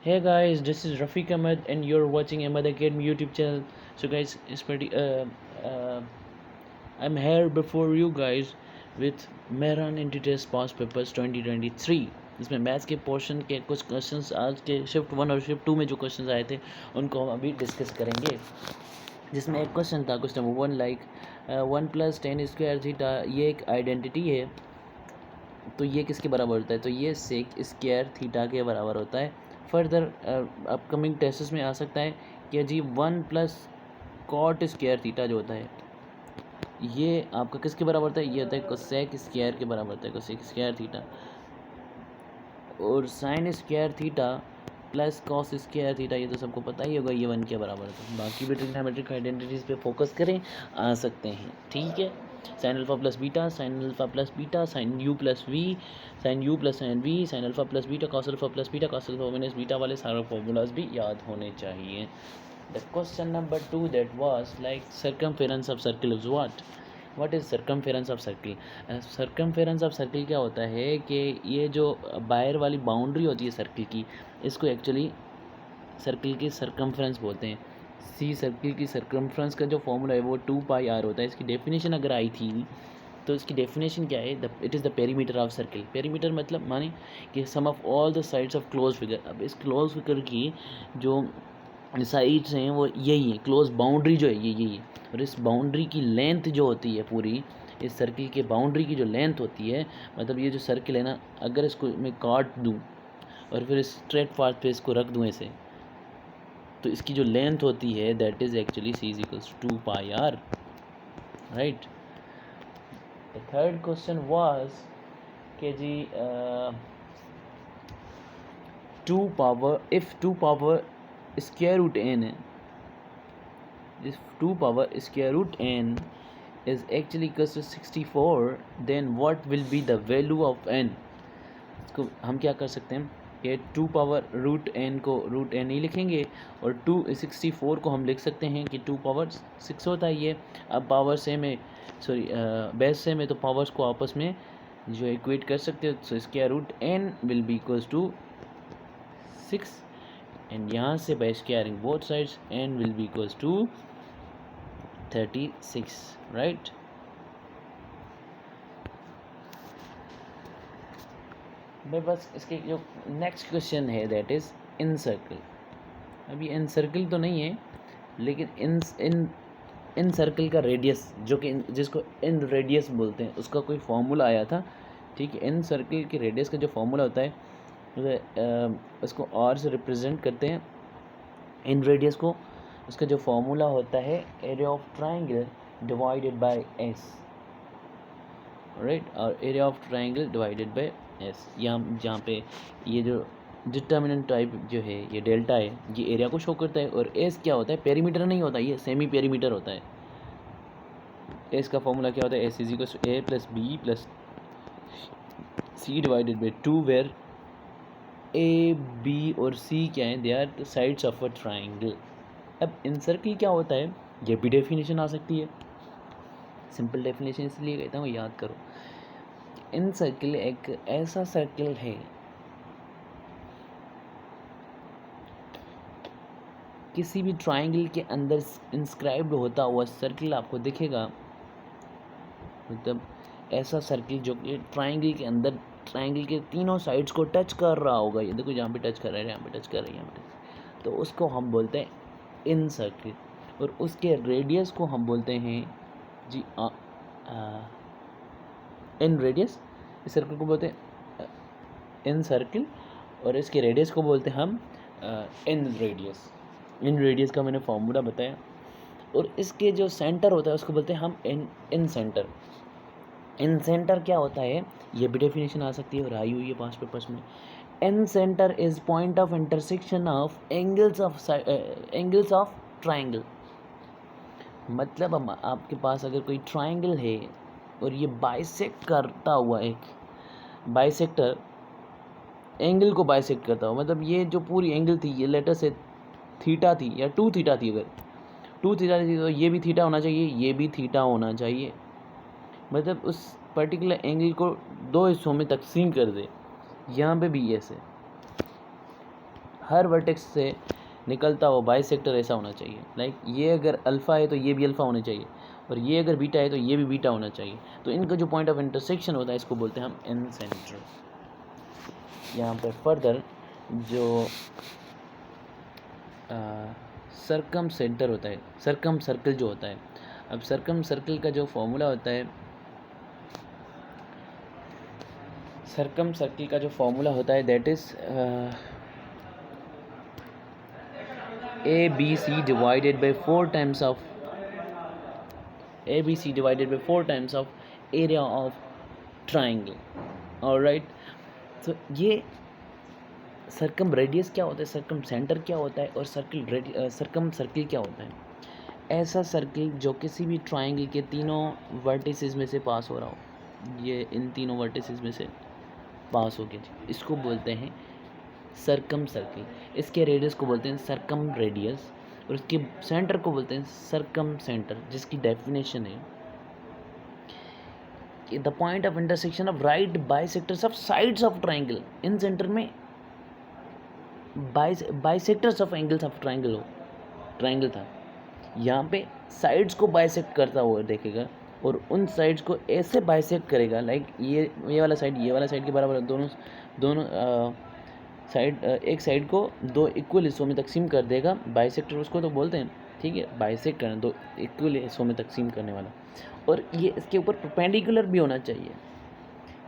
Hey guys, this is Rafiq Ahmed and you're watching Ahmed Academy YouTube channel. So guys, uh, I'm here before you guys with Mehran Entity Past Papers 2023. इसमें maths के portion के कुछ questions आज के shift 1 और shift 2 में जो questions आए थे उनको हम अभी डिस्कस करेंगे, जिसमें एक क्वेश्चन था question number 1 like 1 + 10 square theta, ये एक आइडेंटिटी है तो ये किसके बराबर होता है, तो ये सेक स्क्वायर थीटा के बराबर होता है। फर्दर अपकमिंग टेस्ट में आ सकता है कि जी 1 + कॉट स्क्वायर थीटा जो होता है ये आपका किसके बराबर होता है, ये होता है कोसेक स्क्वायर के बराबर होता है, कोसेक स्क्वायर थीटा। और sine square theta plus cos square theta, ये तो सबको पता ही होगा, ये 1 के बराबर होता है। बाकी भी ट्रिग्नोमेट्रिक आइडेंटिटीज़ पे फोकस करें, आ सकते हैं, ठीक है। Sine alpha plus beta, sine alpha plus beta, sine u plus v, sine u plus sine v, sine alpha plus beta, cos alpha plus beta, cos alpha minus beta वाले सारे formulas भी याद होने चाहिए। The question number 2 that was like circumference of circle is what is circumference of circle. Circumference of circle क्या होता है कि ये जो बाहर वाली बाउंड्री होती है सर्किल की, इसको एक्चुअली सर्किल की सर्कमफ्रेंस बोलते हैं। सी सर्किल की सर्कमफ्रेंस का जो फॉर्मूला है वो 2πr होता है। इसकी डेफिनेशन अगर आई थी तो इसकी डेफिनेशन क्या है, it is the perimeter of circle. Perimeter मतलब माने कि sum of all the sides of close figure. अब इस क्लोज फिगर की जो साइड्स हैं वो यही है, क्लोज बाउंड्री जो है ये यही है। और इस बाउंड्री की लेंथ जो होती है पूरी, इस सर्किल के बाउंड्री की जो लेंथ होती है, मतलब ये जो सर्किल है ना, अगर इसको मैं काट दूँ और फिर स्ट्रेट पाथ पे इसको रख दूँ ऐसे, तो इसकी जो लेंथ होती है that is actually see is equals 2πr, right. The third question was के जी 2 इफ़ 2 स्क्वायर रूट n है, if 2 square root n is actually equals to 64, then what will be the value of n। इसको हम क्या कर सकते हैं कि 2 √n को √n ही लिखेंगे और 264 को हम लिख सकते हैं कि 2 6 होता है ये। अब पावर सेम है, सॉरी बेस सेम है, तो पावर्स को आपस में जो इक्वेट कर सकते हो, तो square root n will be equals to 6 and यहाँ से by squaring both sides n will be equals to 36, right. मैं बस इसके जो नेक्स्ट क्वेश्चन है दैट इज़ इन सर्कल। अभी इन सर्कल तो नहीं है, लेकिन इन सर्कल का रेडियस जो कि जिसको इन रेडियस बोलते हैं, उसका कोई फॉर्मूला आया था, ठीक है। इन सर्कल के रेडियस का जो फॉर्मूला होता है उसको r से रिप्रेजेंट करते हैं इन रेडियस को। उसका जो फॉर्मूला होता है area of triangle divided by s, right. और area of triangle divided by s, यहाँ जहाँ पे ये जो डिटर्मिनेंट टाइप जो है ये डेल्टा है, ये एरिया को शो करता है। और s क्या होता है, पेरीमीटर नहीं होता, ये सेमी पेरीमीटर होता है। s का फॉर्मूला क्या होता है, s is equal to a plus b plus c divided by 2, where a b और c क्या है, they are the sides of a triangle. अब इन सर्किल क्या होता है, ये भी डेफिनेशन आ सकती है, सिंपल डेफिनेशन इसलिए कहता हूँ याद करो। इन सर्किल एक ऐसा सर्किल है किसी भी ट्राइंगल के अंदर इंस्क्राइब्ड होता हुआ सर्किल आपको दिखेगा, मतलब ऐसा सर्किल जो कि ट्राइंगल के अंदर ट्राइंगल के तीनों साइड्स को टच कर रहा होगा। ये देखो यहाँ पे टच कर रहा है, यहाँ पे टच कर रहा है, यहाँ पे, तो उसको हम बोलते हैं इन सर्किल। और उसके रेडियस को हम बोलते हैं जी इन रेडियस। इस सर्किल को बोलते हैं इन सर्किल और इसके रेडियस को बोलते हैं हम इन रेडियस। इन रेडियस का मैंने फॉर्मूला बताया। और इसके जो सेंटर होता है उसको बोलते हैं हम इन सेंटर। इन सेंटर क्या होता है, ये भी डेफिनेशन आ सकती है और आई हुई है पास्ट पेपर्स में। Incentre is point of intersection of angles of triangle. मतलब हम आपके पास अगर कोई ट्राइंगल है और ये बाइसेक्ट करता हुआ, एक बाइसेक्टर एंगल को बाइसेक्ट करता हुआ, मतलब ये जो पूरी एंगल थी ये लेटर से थीटा थी या 2 थीटा थी, अगर 2 थीटा थी तो ये भी थीटा होना चाहिए, ये भी थीटा होना चाहिए। मतलब उस पर्टिकुलर एंगल को 2 हिस्सों में तकसीम कर दे, यहाँ पे भी ऐसे। हर वर्टेक्स से निकलता हुआ बाइसेक्टर ऐसा होना चाहिए। लाइक ये अगर अल्फ़ा है तो ये भी अल्फ़ा होना चाहिए, और ये अगर बीटा है तो ये भी बीटा होना चाहिए। तो इनका जो पॉइंट ऑफ इंटरसेक्शन होता है इसको बोलते हैं हम इन सेंटर। यहाँ पर फर्दर जो सरकम सेंटर होता है, सरकम सर्कल जो होता है, अब सरकम सर्कल का जो फॉर्मूला होता है, सरकम सर्कल का जो फॉर्मूला होता है that is ABC divided by 4 times of ABC divided by 4 times of area of triangle. Alright, तो ये सरकम रेडियस क्या होता है, सरकम सेंटर क्या होता है, और सरकम सर्कल क्या होता है? ऐसा सर्कल जो किसी भी ट्राइंगल के तीनों वर्टिसेस में से पास हो रहा हो, ये इन तीनों वर्टिसेस में से पास हो गया, इसको बोलते हैं सरकम सर्कल। इसके रेडियस को बोलते हैं सरकम रेडियस, और इसके सेंटर को बोलते हैं सरकम सेंटर, जिसकी डेफिनेशन है कि the point of intersection of right bisectors of sides of triangle. Incentre में bisectors of angles of triangle था, यहाँ पे साइड्स को बाइसेक्ट करता हुआ देखेगा, और उन साइड्स को ऐसे बाइसेक्ट करेगा लाइक ये वाला साइड के बराबर, दोनों साइड एक साइड को दो इक्वल हिस्सों में तकसीम कर देगा। बाइसेक्टर उसको तो बोलते हैं, ठीक है, बाइसेक्ट करना, दो इक्वल हिस्सों में तकसीम करने वाला। और ये इसके ऊपर परपेंडिकुलर भी होना चाहिए,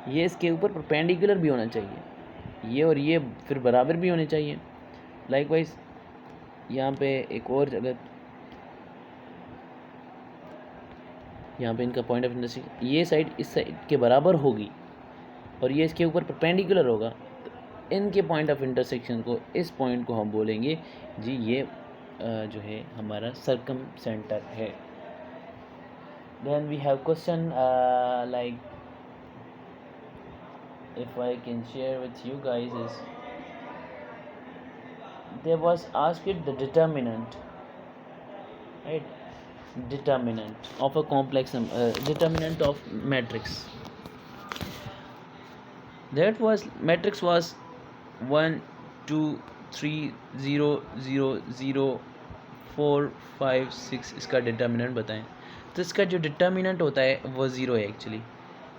ये इसके ऊपर परपेंडिकुलर भी होना चाहिए, ये और ये फिर बराबर भी होने चाहिए। लाइकवाइज यहाँ पे एक और जगह, यहाँ पे इनका पॉइंट ऑफ इंटरसेक्शन, ये साइड इस साइड के बराबर होगी और ये इसके ऊपर परपेंडिकुलर होगा, तो इनके पॉइंट ऑफ इंटरसेक्शन को, इस पॉइंट को हम बोलेंगे जी ये जो है हमारा सरकम सेंटर है। Then we have question like if I can share with you guys is there was asked the determinant, right? Determinant of a complex determinant of matrix. That was matrix was 1 2 3 0 0 0 4 5 6। इसका determinant बताएं। तो इसका जो determinant होता है वो 0 है actually.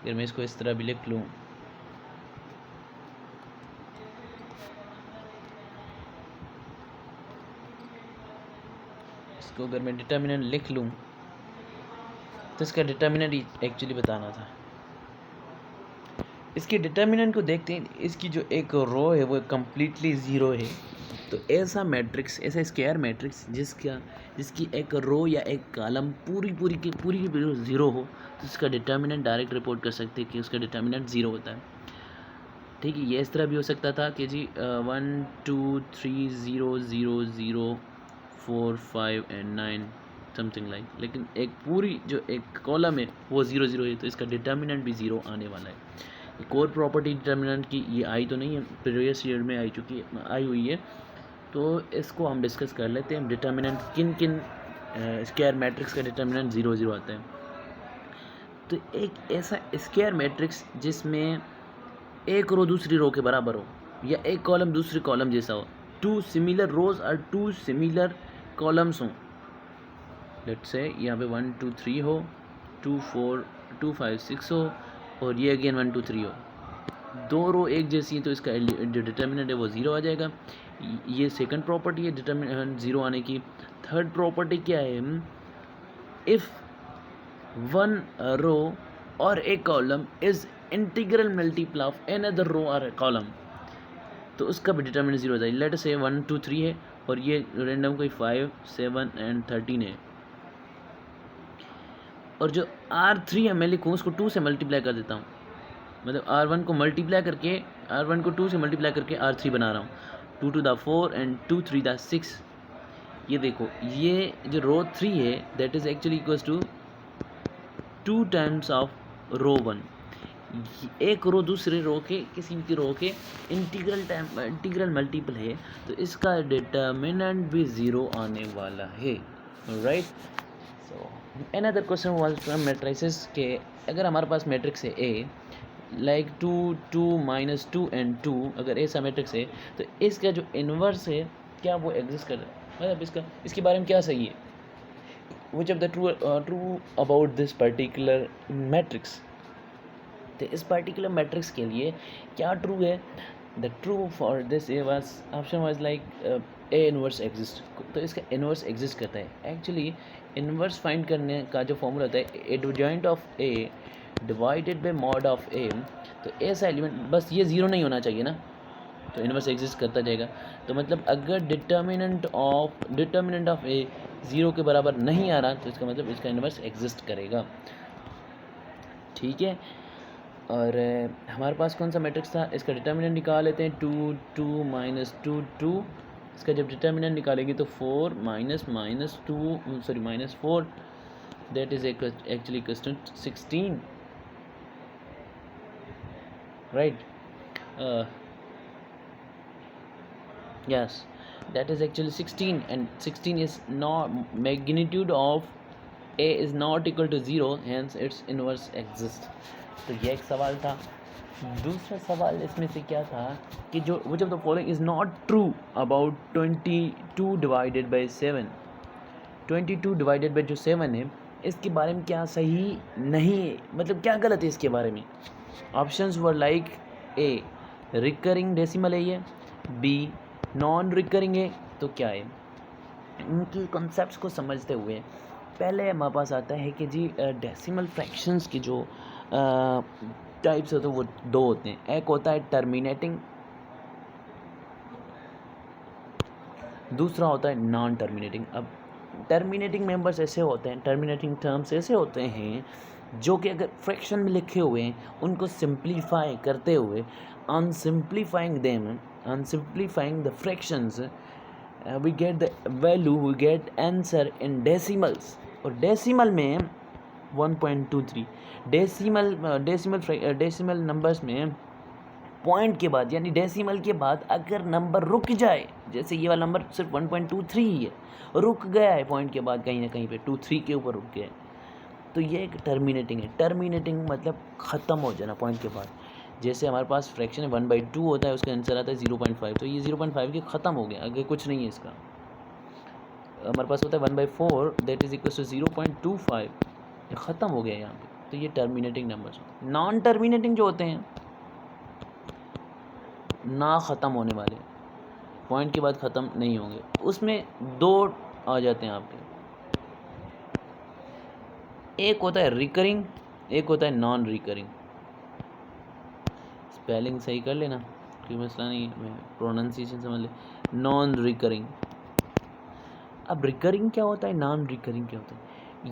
अगर मैं इसको इस तरह भी लिख लूँ, इसको अगर मैं डिटर्मिनेंट लिख लूँ तो इसका डिटर्मिनेंट एक्चुअली बताना था। इसके डिटर्मिनेंट को देखते हैं, इसकी जो एक रो है वो कम्प्लीटली ज़ीरो है। तो ऐसा मैट्रिक्स, ऐसा स्क्वायर मैट्रिक्स जिसकी एक रो या एक कॉलम पूरी ज़ीरो हो, तो इसका डिटर्मिनेंट डायरेक्ट रिपोर्ट कर सकते हैं कि उसका डिटर्मिनेंट ज़ीरो होता है। ठीक है, ये इस तरह भी हो सकता था कि जी 1 2 3 0 0 0 4 5 एंड 9 समथिंग लाइक, लेकिन एक पूरी जो एक कॉलम है वो 0 0 है, तो इसका डिटर्मिनेंट भी 0 आने वाला है। एक और प्रॉपर्टी डिटर्मिनेंट की ये आई तो नहीं है, प्रीवियस ईयर में आई हुई है, तो इसको हम डिस्कस कर लेते हैं। डिटर्मिनेंट किन स्क्वायर मैट्रिक्स का डिटर्मिनेंट 0 0 आता है। तो एक ऐसा स्क्वायर मैट्रिक्स जिसमें एक रो दूसरी रो के बराबर हो, या एक कॉलम दूसरी कॉलम जैसा हो, 2 सिमिलर रोज और 2 सिमिलर कॉलम्स हों। लेट्स से यहाँ पे 1 2 3 हो, 2 4 2 5 6 हो, और ये अगेन 1 2 3 हो, दो रो एक जैसी हैं, तो इसका जो डिटर्मिनेंट है वो 0 आ जाएगा। ये सेकंड प्रॉपर्टी है डिटर्मिनेंट 0 आने की। थर्ड प्रॉपर्टी क्या है, इफ़ वन रो और a column is integral multiple of another row और कॉलम, तो उसका भी डिटर्मिनेंट 0 हो जाएगा। लेट से 1 2 3 है और ये रैंडम कोई 5 7 एंड 13 है, और जो R3 है मैं लिखूँ उसको 2 से मल्टीप्लाई कर देता हूँ, मतलब R1 को मल्टीप्लाई करके, R1 को 2 से मल्टीप्लाई करके R3 बना रहा हूँ। 2 to the 4 एंड 2 3 the 6। ये देखो, ये जो रो 3 है that is actually equals to 2 times of row 1। एक रो दूसरे रो के, किसी भी रो के इंटीग्रल मल्टीपल है, तो इसका डिटर्मिनेंट भी 0 आने वाला है। Right, so another question was from matrices के, अगर हमारे पास मैट्रिक्स है ए लाइक 2 2 माइनस 2 एंड 2 अगर ऐसा मैट्रिक्स है तो इसका जो इन्वर्स है क्या वो एग्जिस्ट कर रहा है, मतलब इसके बारे में क्या सही है, विच of the true about this particular matrix. तो इस पर्टिकुलर मैट्रिक्स के लिए क्या ट्रू है, the true for this A was option was like A inverse exist, तो इसका इनवर्स एग्जिस्ट करता है। एक्चुअली इनवर्स फाइंड करने का जो फॉर्मूला होता है adjoint of A divided by mod of A, तो ऐसा एलिमेंट बस ये ज़ीरो नहीं होना चाहिए ना, तो इनवर्स एग्जिस्ट करता जाएगा। तो मतलब अगर डिटर्मिनेंट ऑफ ए ज़ीरो के बराबर नहीं आ रहा तो इसका मतलब इसका इनवर्स एग्जिस्ट करेगा, ठीक है। और हमारे पास कौन सा मैट्रिक्स था, इसका डिटर्मिनेंट निकाल लेते हैं, 2 2 माइनस 2 2, इसका जब डिटर्मिनेंट निकालेंगे तो 4 minus 2 sorry minus 4, that is actually question 16, right, yes, that is actually 16 and 16 is not magnitude of a is not equal to 0, hence its inverse exists। तो ये एक सवाल था। दूसरा सवाल इसमें से क्या था कि जो which of the following is not true about 22 divided by 7, 22 divided by जो 7 है इसके बारे में क्या सही नहीं है, मतलब क्या गलत है इसके बारे में। Options were like a recurring decimal है ये, बी नॉन रिकरिंग है, तो क्या है। इनकी कॉन्सेप्ट्स को समझते हुए पहले हमारे पास आता है कि जी डेसिमल फ्रैक्शंस की जो टाइप्स होते हैं वो दो होते हैं, एक होता है टर्मिनेटिंग, दूसरा होता है नॉन टर्मिनेटिंग। अब टर्मिनेटिंग मेंबर्स ऐसे होते हैं, टर्मिनेटिंग टर्म्स ऐसे होते हैं जो कि अगर फ्रैक्शन में लिखे हुए हैं उनको सिंप्लीफाई करते हुए unsimplifying the fractions we get the value, we get answer in decimals. और डेसिमल में 1.23, डेसिमल नंबर्स में पॉइंट के बाद यानी डेसिमल के बाद अगर नंबर रुक जाए, जैसे ये वाला नंबर सिर्फ 1.23 ही है, रुक गया है पॉइंट के बाद कहीं ना कहीं पे 23 के ऊपर रुक गया है, तो ये एक टर्मिनेटिंग है। टर्मिनेटिंग मतलब ख़त्म हो जाना पॉइंट के बाद। जैसे हमारे पास फ्रैक्शन है 1/2 होता है, उसका आंसर आता है 0.5, तो ये 0.5 के ख़त्म हो गया, आगे कुछ नहीं है इसका। हमारे पास होता है 1/4 दैट इज इक्वल टू 0.25, ये ख़त्म हो गया यहाँ पे, तो ये टर्मिनेटिंग नंबर्स। नॉन टर्मिनेटिंग जो होते हैं ना ख़त्म होने वाले, पॉइंट के बाद ख़त्म नहीं होंगे, उसमें दो आ जाते हैं आपके, एक होता है रिकरिंग, एक होता है नॉन रिकरिंग। स्पेलिंग सही कर लेना, कोई मसला नहीं, मैं प्रोनाउंसिएशन समझ ले। नॉन रिकरिंग, अब रिकरिंग क्या होता है, नॉन रिकरिंग क्या होता है,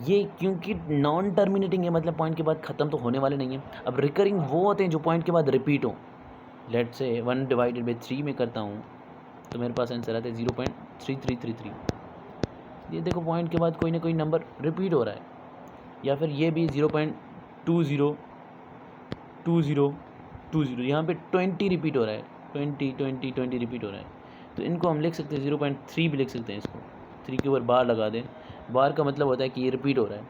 ये क्योंकि नॉन टर्मिनेटिंग है मतलब पॉइंट के बाद ख़त्म तो होने वाले नहीं है। अब रिकरिंग वो होते हैं जो पॉइंट के बाद रिपीट हो, लेट से 1/3 में करता हूँ तो मेरे पास आंसर आता है 0.3333। ये देखो पॉइंट के बाद कोई ना कोई नंबर रिपीट हो रहा है, या फिर ये भी 0.202020, यहाँ पे 20 रिपीट हो रहा है, 20 रिपीट हो रहा है, तो इनको हम लिख सकते हैं 0.3 भी लिख सकते हैं, इसको 3 के ऊपर बार लगा दें, बार का मतलब होता है कि ये रिपीट हो रहा है।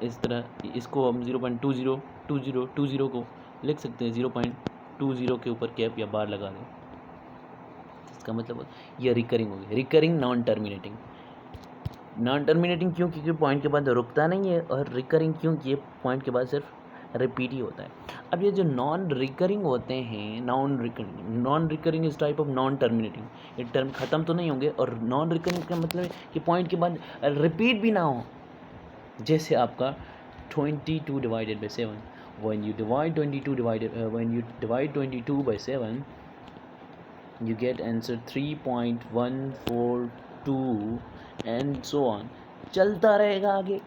इस तरह इसको हम 0.202020 को लिख सकते हैं 0.20 के ऊपर कैप या बार लगा दें, इसका मतलब ये रिकरिंग हो गया। रिकरिंग नॉन टर्मिनेटिंग क्यों, क्योंकि पॉइंट के बाद रुकता नहीं है, और रिकरिंग क्योंकि पॉइंट के बाद सिर्फ रिपीट ही होता है। अब ये जो नॉन रिकरिंग होते हैं, नॉन रिकरिंग इस टाइप ऑफ नॉन टर्मिनेटिंग, ये टर्म ख़त्म तो नहीं होंगे, और नॉन रिकरिंग का मतलब है कि पॉइंट के बाद रिपीट भी ना हो। जैसे आपका 22 divided by 7, when you divide 22 by 7 you get answer 3.142 and so on, चलता रहेगा आगे,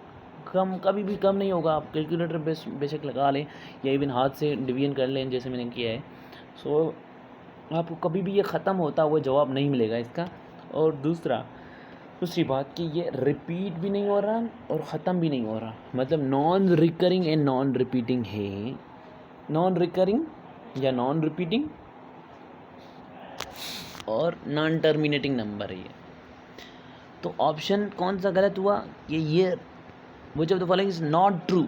कभी भी कम नहीं होगा। आप कैलकुलेटर बेशक लगा लें या इवन हाथ से डिवीजन कर लें जैसे मैंने किया है, सो आपको कभी भी ये ख़त्म होता हुआ जवाब नहीं मिलेगा इसका। और दूसरी बात कि ये रिपीट भी नहीं हो रहा और ख़त्म भी नहीं हो रहा, मतलब non recurring and non repeating है, नॉन रिकरिंग या नॉन रिपीटिंग और नॉन टर्मिनेटिंग नंबर है ये। तो ऑप्शन कौन सा गलत हुआ कि ये which of the following is not true,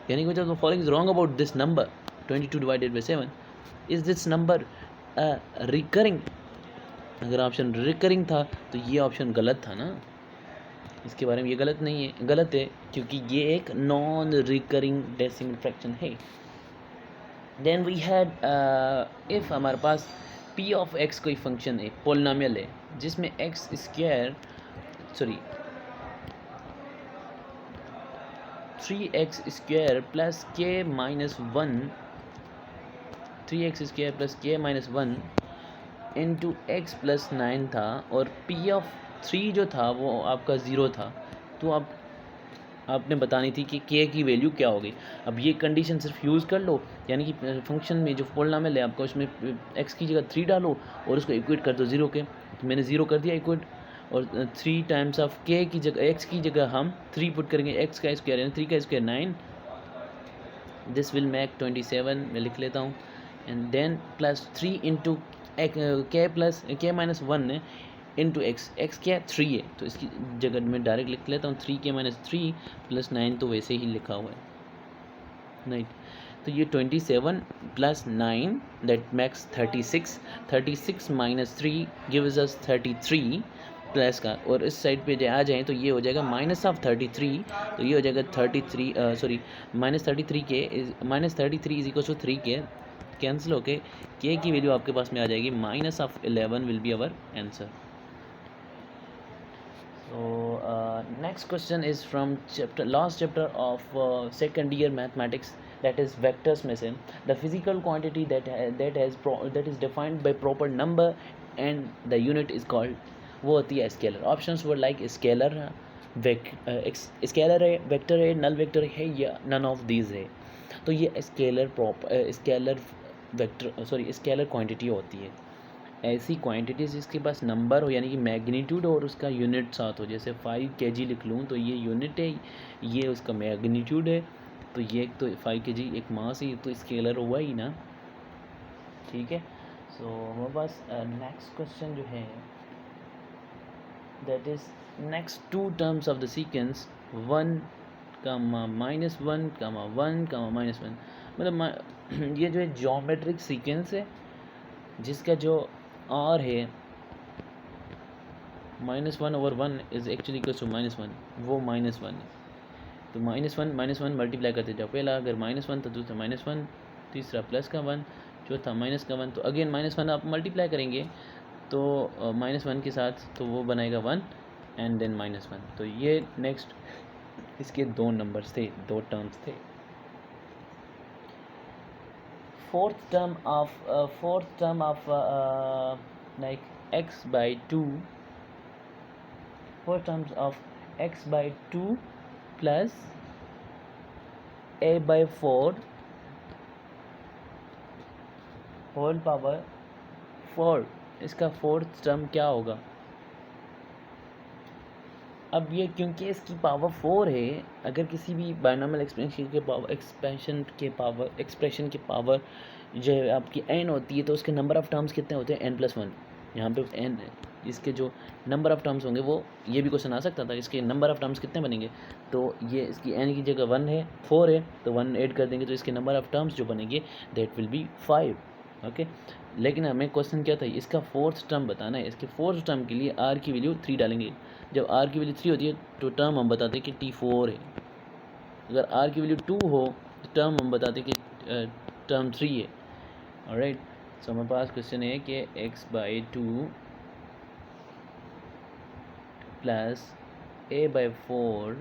यानी which of the following is wrong about this number, 22 divided by 7, is this number recurring? अगर ऑप्शन रिकरिंग था तो ये ऑप्शन गलत था ना, इसके बारे में ये गलत नहीं है, गलत है क्योंकि ये एक नॉन रिकरिंग डेसिमल फ्रैक्शन है। देन वी हैड इफ़ हमारे पास p ऑफ x कोई फंक्शन है, पोलिनोमियल है, जिसमें x square 3x square plus k minus 1 3x square plus k minus 1 into x plus 9 था, और p ऑफ 3 जो था वो आपका 0 था, तो आपने बतानी थी कि k की वैल्यू क्या होगी। अब ये कंडीशन सिर्फ यूज़ कर लो, यानी कि फंक्शन में जो पोलिनोमियल है आपको उसमें x की जगह 3 डालो और उसको इक्वेट कर दो 0 के, तो मैंने 0 कर दिया इक्वेट, और 3 टाइम्स ऑफ k की जगह x की जगह हम 3 पुट करेंगे, x का स्क्वायर यानी 3 का स्क्वायर 9, दिस विल मेक 27, मैं लिख लेता हूँ, and then plus 3 into k plus k minus 1 into x, x क्या है 3 है, तो इसकी जगह मैं डायरेक्ट लिख लेता हूँ 3k माइनस 3 प्लस 9, तो वैसे ही लिखा हुआ है 9, तो ये 27 plus 9 that makes 36 minus 3 gives us 33 plus का, और इस साइड पे आ जाएँ तो ये हो जाएगा माइनस ऑफ 33, तो ये हो जाएगा 33 minus 33 is equal to 3k, cancel होके k की वैल्यू आपके पास में आ जाएगी minus of 11 will be our answer. So next question is from last chapter of second year mathematics, that is vectors में से, the physical quantity that is defined by proper number and the unit is called, वो होती है scalar. Options were like scalar, scalar है, vector है, null vector है, या none of these है, तो ये स्केलर क्वांटिटी होती है। ऐसी क्वांटिटीज़ जिसके पास नंबर हो, यानी कि मैग्नीट्यूड और उसका यूनिट साथ हो, जैसे 5 kg लिख लूँ तो ये यूनिट है, ये उसका मैग्नीट्यूड है, तो ये एक तो 5 kg एक मास ही तो स्केलर हुआ ही ना, ठीक है। सो हमारे पास नेक्स्ट क्वेश्चन जो है that is next 2 terms of the sequence 1, -1, 1, -1, मतलब ये जो है ज्योमेट्रिक सीक्वेंस है जिसका जो r है -1/1 इज़ एक्चुअली इक्वल टू -1, वो -1 है, तो -1 मल्टीप्लाई करते जाओ, पहला अगर -1 तो दूसरा -1, तीसरा प्लस का 1, चौथा माइनस का 1, तो अगेन -1 आप मल्टीप्लाई करेंगे तो -1 के साथ तो वो बनाएगा 1 एंड देन -1, तो ये नेक्स्ट इसके 2 नंबर्स थे, 2 टर्म्स थे। fourth term of like x by 2, 4 terms of x by 2 plus a by 4 whole power 4, इसका फोर्थ टर्म क्या होगा? अब ये क्योंकि इसकी पावर 4 है, अगर किसी भी बायनॉमियल एक्सप्रेशन के पावर जो है आपकी n होती है, तो उसके नंबर ऑफ़ टर्म्स कितने होते हैं? n+1। यहाँ पे n, इसके जो नंबर ऑफ़ टर्म्स होंगे वो, ये भी क्वेश्चन आ सकता था, इसके नंबर ऑफ़ टर्म्स कितने बनेंगे, तो ये इसकी n की जगह 1 है, 4 है, तो 1 ऐड कर देंगे, तो इसके नंबर ऑफ़ टर्म्स जो बनेंगे दैट विल बी 5। ओके, लेकिन हमें क्वेश्चन क्या था, इसका फोर्थ टर्म बताना है। इसके फोर्थ टर्म के लिए r की वैल्यू 3 डालेंगे, जब r की वैल्यू 3 होती है तो टर्म हम बताते हैं कि T4 है, अगर r की वैल्यू 2 हो तो टर्म हम बताते हैं कि टर्म 3 है। ऑलराइट, सो हमारे पास क्वेश्चन है कि x/2 plus a/4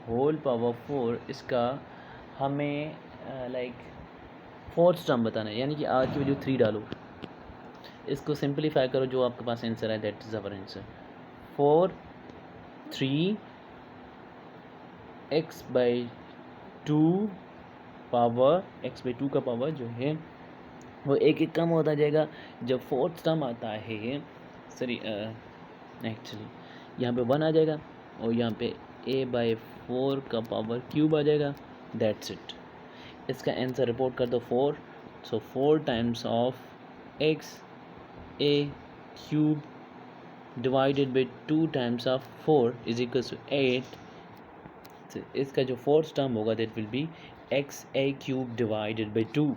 whole power 4, इसका हमें लाइक फोर्थ टर्म बताना है, यानी कि r की वैल्यू 3 डालो, इसको सिंपलीफाई करो, जो आपके पास आंसर है that is our answer 4 3 x/2 power x/2 का पावर जो है वो एक एक कम होता जाएगा जब फोर्थ टर्म आता है। सॉरी, एक्चुअली यहाँ पे 1 आ जाएगा और यहाँ पे a/4 का पावर क्यूब आ जाएगा, दैट्स इट। इसका आंसर रिपोर्ट कर दो 4, so 4 times of x a cube divided by 2 times of 4 is equal to 8। इसका जो फोर्थ टर्म होगा that will be XA cube divided by 2.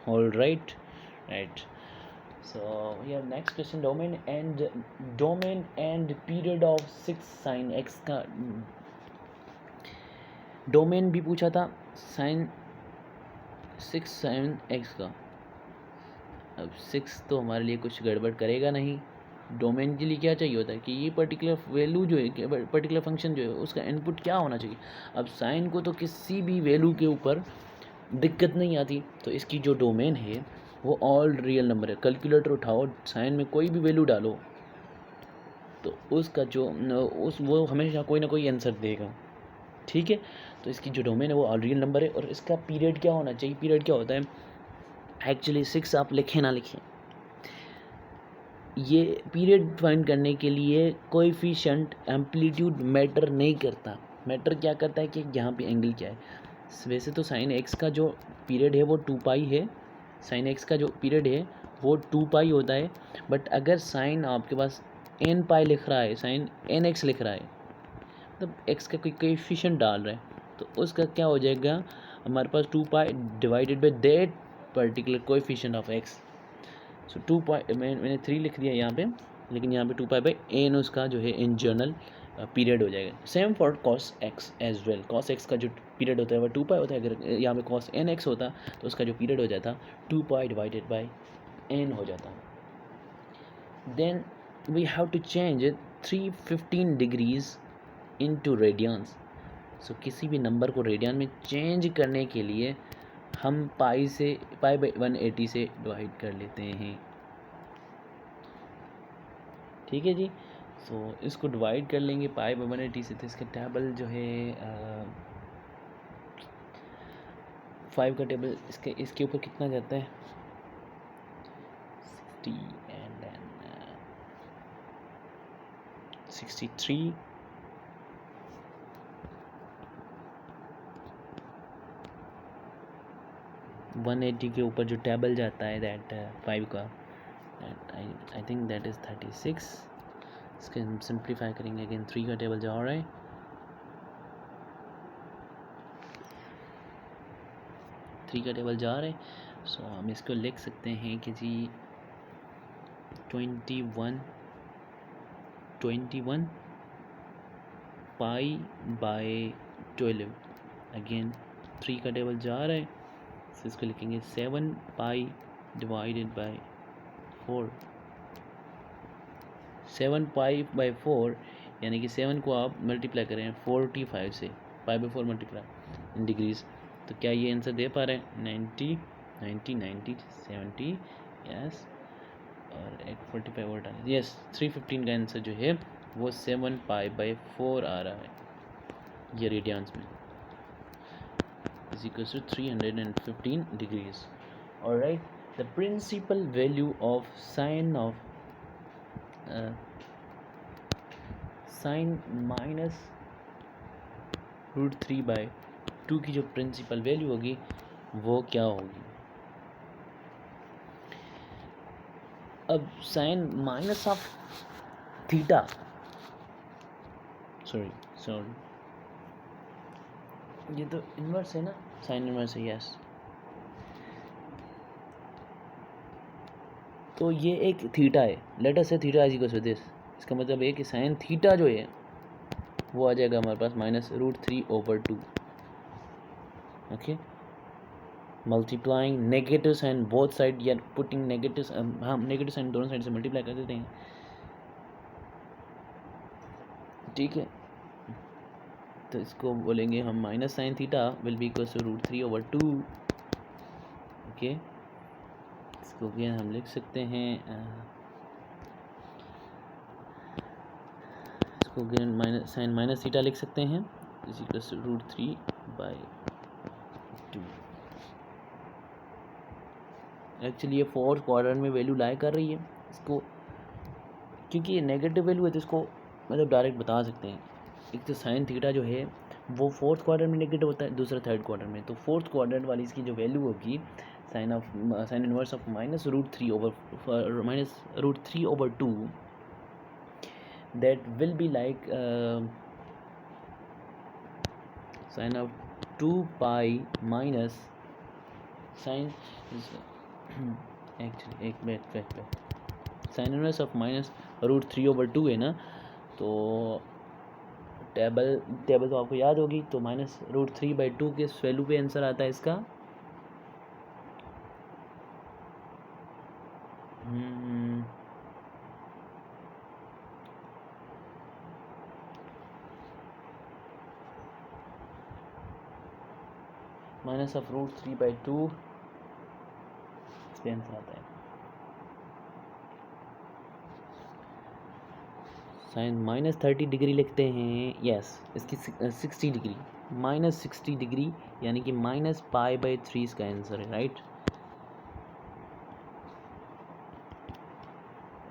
All right. So here next question, domain and period of 6 sin x का domain भी पूछा था, sin 6 sin x का। अब 6 तो हमारे लिए कुछ गड़बड़ करेगा नहीं। डोमेन के लिए क्या चाहिए होता है कि ये पर्टिकुलर वैल्यू जो है, पर्टिकुलर फंक्शन जो है उसका इनपुट क्या होना चाहिए। अब साइन को तो किसी भी वैल्यू के ऊपर दिक्कत नहीं आती, तो इसकी जो डोमेन है वो ऑल रियल नंबर है। कैलकुलेटर उठाओ, साइन में कोई भी वैल्यू डालो तो उसका जो वो हमेशा कोई ना कोई आंसर देगा, ठीक है। तो इसकी जो डोमेन है वो ऑल रियल नंबर है। और इसका पीरियड क्या होना चाहिए, पीरियड क्या होता है एक्चुअली 6 आप लिखें ना लिखें, ये पीरियड फाइंड करने के लिए कोएफिशिएंट एम्पलीट्यूड मैटर नहीं करता। मैटर क्या करता है कि यहाँ पे एंगल क्या है। वैसे तो साइन एक्स का जो पीरियड है वो 2 पाई है, साइन एक्स का जो पीरियड है वो 2 पाई होता है। बट अगर साइन आपके पास एन पाई लिख रहा है, साइन एन एक्स लिख रहा है, मतलब एक्स का कोई कोएफिशिएंट डाल रहा है, तो उसका क्या हो जाएगा, हमारे पास 2 pi divided by that particular coefficient of x. So 2 pi मैंने 3 लिख दिया यहाँ पे, लेकिन यहाँ पे 2 पाई बाई एन उसका जो है इन जनरल पीरियड हो जाएगा। Same for cos x as well. Cos x का जो पीरियड होता है वो 2 पाई होता है। अगर यहाँ पे कॉस एन एक्स होता तो उसका जो पीरियड हो जाता 2 पाई डिवाइडेड बाई एन हो जाता। Then we have to change 315 degrees into radians. So किसी भी नंबर को रेडियन में चेंज करने के लिए हम पाई बाई 180 से डिवाइड कर लेते हैं, ठीक है जी। सो इसको डिवाइड कर लेंगे पाई बाई 180 से, तो इसका टेबल जो है 5 का टेबल इसके ऊपर कितना जाता है 60 एंड देन 63 180 के ऊपर जो टेबल जाता है दैट 5 का, आई थिंक दैट इज़ 36। इसके हम सिंप्लीफाई करेंगे, अगेन 3 का टेबल जा रहा है, 3 का टेबल जा रहा है। सो हम इसको लिख सकते हैं कि जी 21 पाई बाय 12, अगेन 3 का टेबल जा रहा है, तो इसको लिखेंगे 7 पाई डिवाइडेड बाय 4। 7 पाई बाई 4 यानी कि 7 को आप मल्टीप्लाई करें 45 से, pi by 4 multiply in degrees, तो क्या ये आंसर दे पा रहे हैं 90 90 90 70 यस, और एक 45 और डालें यस। 315 का आंसर जो है वो 7 पाई बाई 4 आ रहा है ये रेडियंस में, is equal to 315 degrees. Alright, the principal value of sine of sine minus √3/2 की जो प्रिंसिपल वैल्यू होगी वो क्या होगी। अब sine minus of theta, sorry ये तो इन्वर्स है ना, साइन इन्वर्स है यस। तो ये एक थीटा है, let us say theta is equal to this, इसका मतलब है कि साइन थीटा जो है वो आ जाएगा हमारे पास -√3/2। Okay, multiplying negative sine both side, या पुटिंग नेगेटिव, हम नेगेटिव साइन दोनों साइड से मल्टीप्लाई कर देते हैं, ठीक है। तो इसको बोलेंगे हम minus sine theta will be equal to √3/2। Okay, इसको भी हम लिख सकते हैं, इसको माइनस साइन माइनस थीटा लिख सकते हैं इज इक्वल टू √3/2। एक्चुअली ये फोर्थ क्वाड्रेंट में वैल्यू लाई कर रही है, इसको क्योंकि ये नेगेटिव वैल्यू है तो इसको मतलब डायरेक्ट बता सकते हैं। एक तो साइन थीटा जो है वो फोर्थ क्वाड्रेंट में नेगेटिव होता है, दूसरा थर्ड क्वाड्रेंट में, तो फोर्थ क्वाड्रेंट वाली इसकी जो वैल्यू होगी sine inverse of -√3/2 that will be like sine of 2 pi minus sine actually एक मिनट साइन इनवर्स ऑफ माइनस √3/2 है ना, तो टेबल तो आपको याद होगी, तो -√3/2 के वैल्यू पे आंसर आता है इसका -√3/2 इस पे आंसर आता है। साइन -30 डिग्री लिखते हैं, यस इसकी 60 डिग्री -60 डिग्री यानी कि -π/3 इसका आंसर है, right.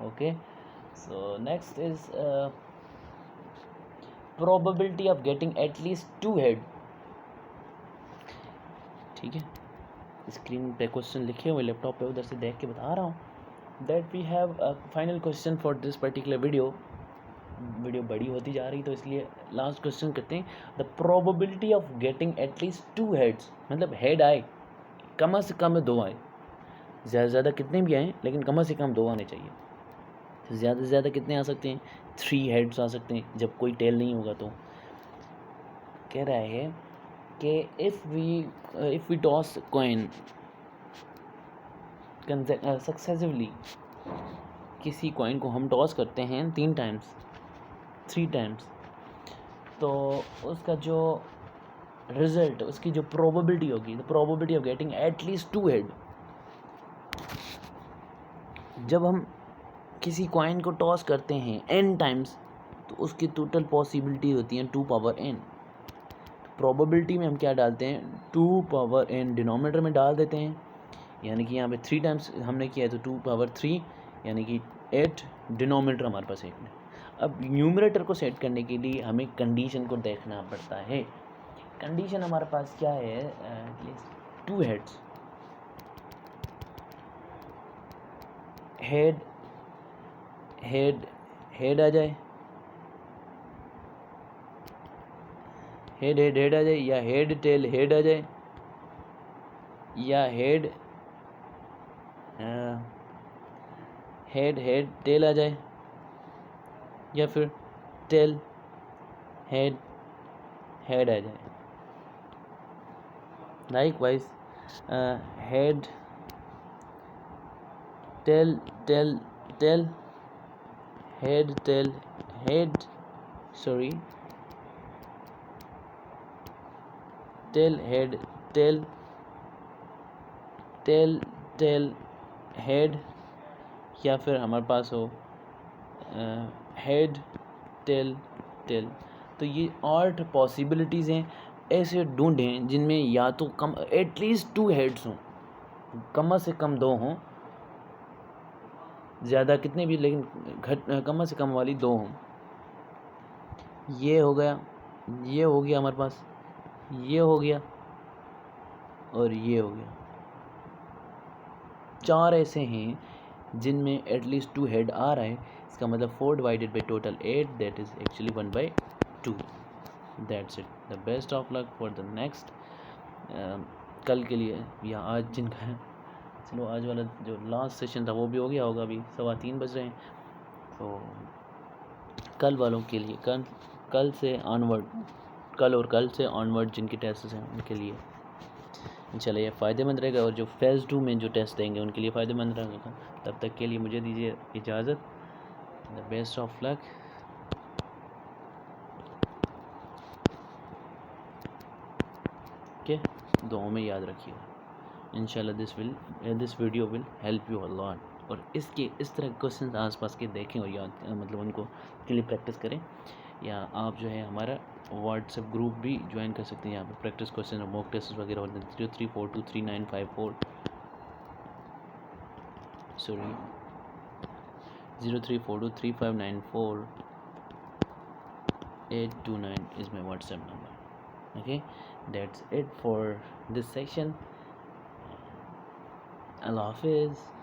Okay, so next is probability of getting at least 2 head. ठीक है, स्क्रीन पे क्वेश्चन लिखे हुए लैपटॉप पे, उधर से देख के बता रहा हूँ that we have a final question for this particular video बड़ी होती जा रही, तो इसलिए लास्ट क्वेश्चन करते हैं। The probability of getting at least 2 heads, मतलब हेड आए कम से कम 2 आए, ज़्यादा से ज़्यादा कितने भी आए लेकिन कम से कम 2 आने चाहिए। तो ज़्यादा से ज़्यादा कितने आ सकते हैं? 3 हेड्स आ सकते हैं जब कोई टेल नहीं होगा। तो कह रहा है कि if we toss coin successively, किसी कॉइन को हम टॉस करते हैं 3 टाइम्स, तो उसका जो रिजल्ट, उसकी जो प्रोबेबिलिटी होगी, the probability of getting at least 2 head, जब हम किसी कॉइन को टॉस करते हैं n टाइम्स, तो उसकी टोटल पॉसिबिलिटी होती है 2n। प्रोबेबिलिटी में हम क्या डालते हैं? 2n डिनोमिनेटर में डाल देते हैं, यानी कि यहाँ पे 3 टाइम्स हमने किया है तो 2/3 यानी कि 8 डिनोमिनेटर हमारे पास 8 में। अब न्यूमरेटर को सेट करने के लिए हमें कंडीशन को देखना पड़ता है। कंडीशन हमारे पास क्या है? एटलीस्ट 2 हेड्स, हेड आ जाए, हेड आ जाए, या हेड टेल हेड आ जाए, या हेड टेल आ जाए, या फिर टेल हेड आ जाए। Likewise head tail head tail head sorry tail head tail head, या फिर हमारे पास हो हेड टेल। तो ये 8 पॉसिबिलिटीज़ हैं। ऐसे ढूंढें जिनमें या तो कम एटलीस्ट 2 हेड्स हों, कम से कम 2 हों, ज़्यादा कितने भी लेकिन कम से कम वाली 2 हों। ये हो गया, ये हो गया हमारे पास, ये हो गया और ये हो गया। 4 ऐसे हैं जिनमें एटलीस्ट 2 हेड आ रहा है। इसका मतलब 4 divided by total 8, that is actually 1/2। That's it. The best of luck for the next. कल के लिए या आज जिनका है, चलो आज वाला जो लास्ट सेशन था वो भी हो गया होगा, अभी 3:15 बज रहे हैं, तो कल वालों के लिए कल से ऑनवर्ड जिनके टेस्ट हैं उनके लिए इंशाल्लाह ये फ़ायदेमंद रहेगा, और जो फेज़ 2 में जो टेस्ट देंगे उनके लिए फ़ायदेमंद रहेगा। तब तक के लिए मुझे दीजिए इजाज़त। The best of luck. Okay, दुआओं में याद रखिएगा। इंशाल्लाह this video will help you a lot. और इस तरह के क्वेश्चन आसपास के देखें और याद मतलब उनको के लिए प्रैक्टिस करें, या आप जो है हमारा व्हाट्सएप ग्रुप भी ज्वाइन कर सकते हैं। यहाँ पे प्रैक्टिस क्वेश्चन और मॉक टेस्ट वगैरह होते हैं। 03423594 is my WhatsApp number. Okay, that's it for this section. Allah Hafiz.